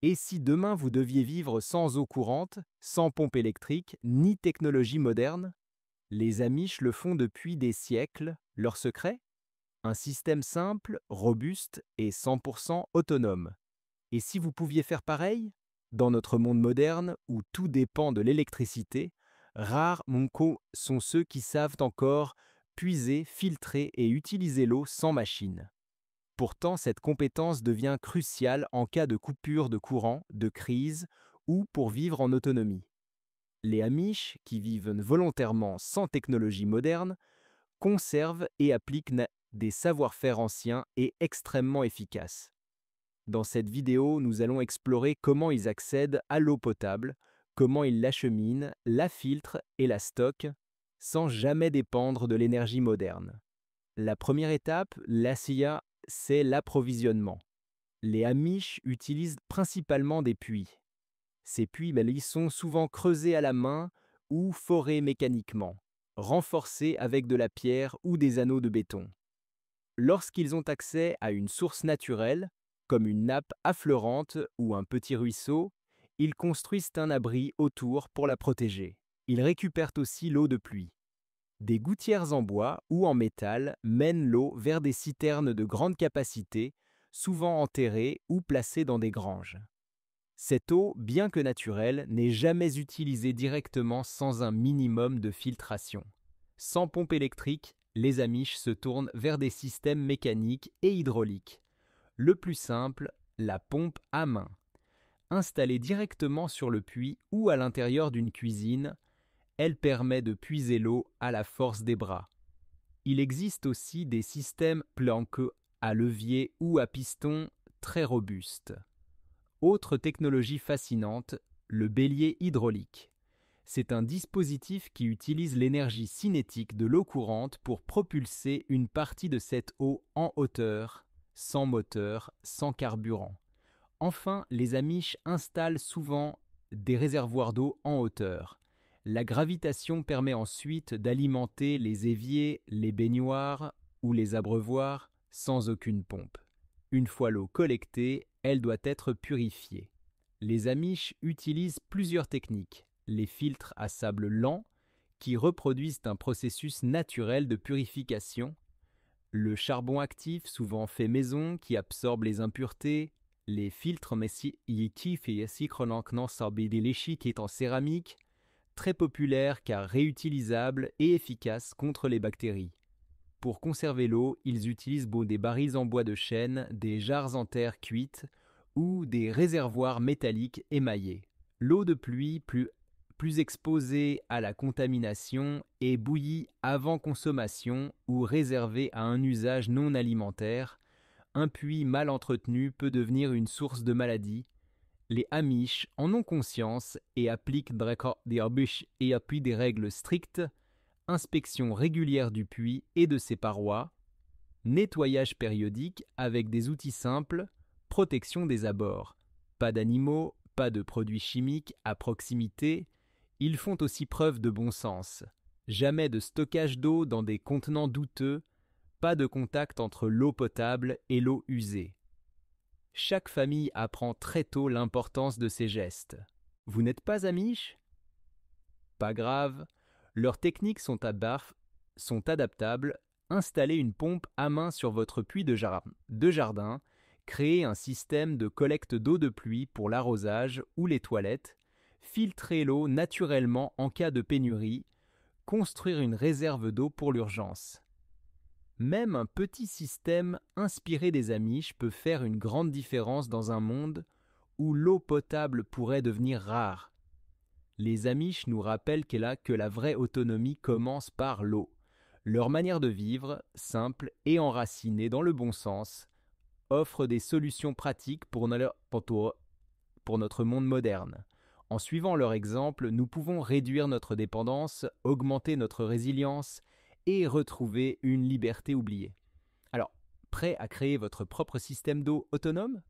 Et si demain vous deviez vivre sans eau courante, sans pompe électrique, ni technologie moderne? Les Amish le font depuis des siècles. Leur secret? Un système simple, robuste et 100% autonome. Et si vous pouviez faire pareil? Dans notre monde moderne, où tout dépend de l'électricité, rares Monko sont ceux qui savent encore puiser, filtrer et utiliser l'eau sans machine. Pourtant, cette compétence devient cruciale en cas de coupure de courant, de crise ou pour vivre en autonomie. Les Amish, qui vivent volontairement sans technologie moderne, conservent et appliquent des savoir-faire anciens et extrêmement efficaces. Dans cette vidéo, nous allons explorer comment ils accèdent à l'eau potable, comment ils l'acheminent, la filtrent et la stockent, sans jamais dépendre de l'énergie moderne. La première étape, l'ASIA, c'est l'approvisionnement. Les Amish utilisent principalement des puits. Ces puits, ils sont souvent creusés à la main ou forés mécaniquement, renforcés avec de la pierre ou des anneaux de béton. Lorsqu'ils ont accès à une source naturelle, comme une nappe affleurante ou un petit ruisseau, ils construisent un abri autour pour la protéger. Ils récupèrent aussi l'eau de pluie. Des gouttières en bois ou en métal mènent l'eau vers des citernes de grande capacité, souvent enterrées ou placées dans des granges. Cette eau, bien que naturelle, n'est jamais utilisée directement sans un minimum de filtration. Sans pompe électrique, les Amish se tournent vers des systèmes mécaniques et hydrauliques. Le plus simple, la pompe à main. Installée directement sur le puits ou à l'intérieur d'une cuisine, elle permet de puiser l'eau à la force des bras. Il existe aussi des systèmes planqués à levier ou à piston très robustes. Autre technologie fascinante, le bélier hydraulique. C'est un dispositif qui utilise l'énergie cinétique de l'eau courante pour propulser une partie de cette eau en hauteur, sans moteur, sans carburant. Enfin, les Amish installent souvent des réservoirs d'eau en hauteur. La gravitation permet ensuite d'alimenter les éviers, les baignoires ou les abreuvoirs sans aucune pompe. Une fois l'eau collectée, elle doit être purifiée. Les Amish utilisent plusieurs techniques. Les filtres à sable lent, qui reproduisent un processus naturel de purification. Le charbon actif, souvent fait maison, qui absorbe les impuretés. Les filtres messiatifs et qui est en céramique, très populaire car réutilisable et efficace contre les bactéries. Pour conserver l'eau, ils utilisent des barils en bois de chêne, des jarres en terre cuite ou des réservoirs métalliques émaillés. L'eau de pluie, plus exposée à la contamination, est bouillie avant consommation ou réservée à un usage non alimentaire. Un puits mal entretenu peut devenir une source de maladie. Les Amish en ont conscience et appliquent des règles strictes, inspection régulière du puits et de ses parois, nettoyage périodique avec des outils simples, protection des abords. Pas d'animaux, pas de produits chimiques à proximité. Ils font aussi preuve de bon sens. Jamais de stockage d'eau dans des contenants douteux, pas de contact entre l'eau potable et l'eau usée. Chaque famille apprend très tôt l'importance de ces gestes. Vous n'êtes pas Amish? Pas grave, leurs techniques sont adaptables. Installez une pompe à main sur votre puits de jardin, créez un système de collecte d'eau de pluie pour l'arrosage ou les toilettes, filtrez l'eau naturellement en cas de pénurie, construire une réserve d'eau pour l'urgence. Même un petit système inspiré des Amish peut faire une grande différence dans un monde où l'eau potable pourrait devenir rare. Les Amish nous rappellent que la vraie autonomie commence par l'eau. Leur manière de vivre, simple et enracinée dans le bon sens, offre des solutions pratiques pour notre monde moderne. En suivant leur exemple, nous pouvons réduire notre dépendance, augmenter notre résilience et retrouver une liberté oubliée. Alors, prêt à créer votre propre système d'eau autonome?